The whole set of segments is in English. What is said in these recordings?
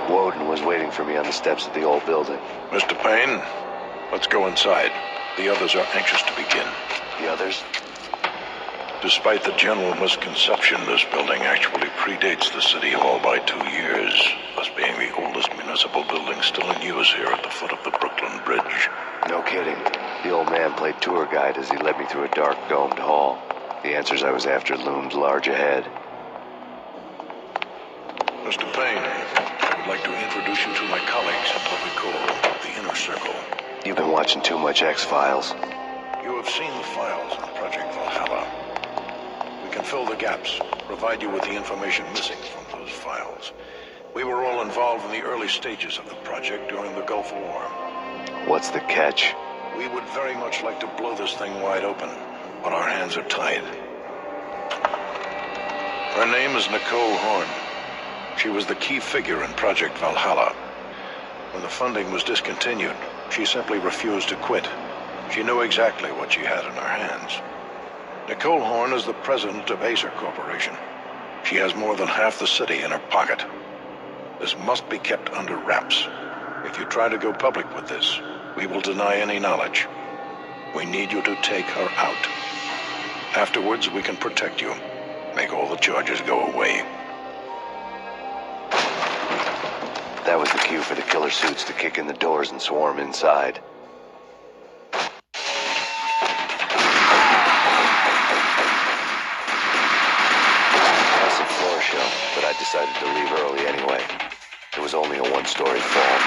Woden was waiting for me on the steps of the old building. Mr. Payne, let's go inside. The others are anxious to begin. The others? Despite the general misconception, this building actually predates the City Hall by 2 years, thus being the oldest municipal building still in use here at the foot of the Brooklyn Bridge. No kidding. The old man played tour guide as he led me through a dark, domed hall. The answers I was after loomed large ahead. Mr. Payne, I would like to introduce you to my colleagues in what we call the Inner Circle. You've been watching too much X-Files. You have seen the files on Project Valhalla. We can fill the gaps, provide you with the information missing from those files. We were all involved in the early stages of the project during the Gulf War. What's the catch? We would very much like to blow this thing wide open, but our hands are tied. Her name is Nicole Horn. She was the key figure in Project Valhalla. When the funding was discontinued, she simply refused to quit. She knew exactly what she had in her hands. Nicole Horn is the president of Acer Corporation. She has more than half the city in her pocket. This must be kept under wraps. If you try to go public with this, we will deny any knowledge. We need you to take her out. Afterwards, we can protect you. Make all the charges go away. That was the cue for the killer suits to kick in the doors and swarm inside. Impressive floor show, but I decided to leave early anyway. It was only a one-story fall.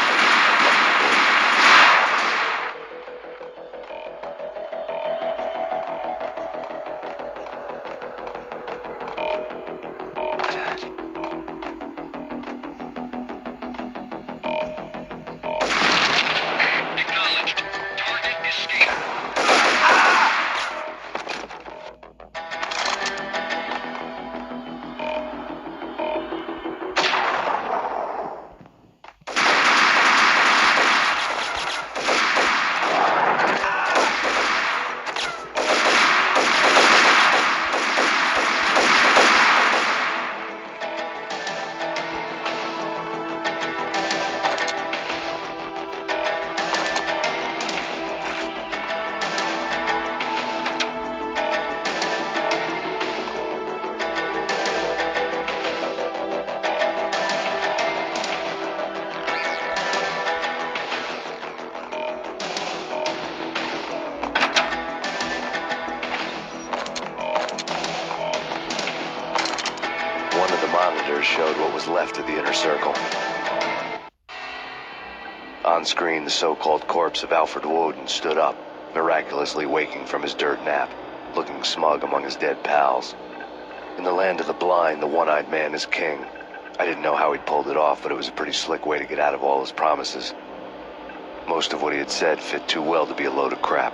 One of the monitors showed what was left of the Inner Circle. On screen, the so-called corpse of Alfred Woden stood up, miraculously waking from his dirt nap, looking smug among his dead pals. In the land of the blind, the one-eyed man is king. I didn't know how he'd pulled it off, but it was a pretty slick way to get out of all his promises. Most of what he had said fit too well to be a load of crap.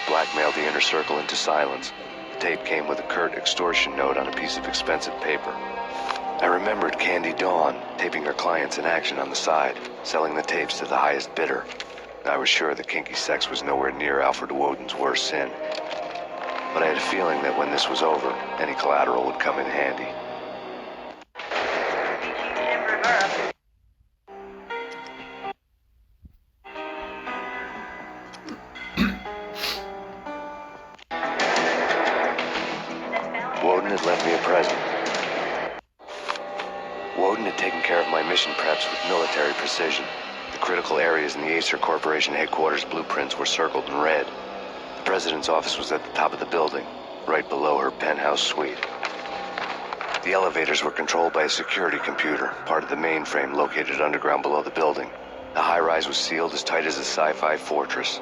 blackmailed the inner circle into silence. The tape came with a curt extortion note on a piece of expensive paper. I remembered Candy Dawn taping her clients in action on the side, selling the tapes to the highest bidder. I was sure that kinky sex was nowhere near Alfred Woden's worst sin. But I had a feeling that when this was over, any collateral would come in handy. Woden had left me a present. Woden had taken care of my mission preps with military precision. The critical areas in the Acer Corporation headquarters blueprints were circled in red. The president's office was at the top of the building, right below her penthouse suite. The elevators were controlled by a security computer, part of the mainframe located underground below the building. The high-rise was sealed as tight as a sci-fi fortress.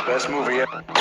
Best movie ever.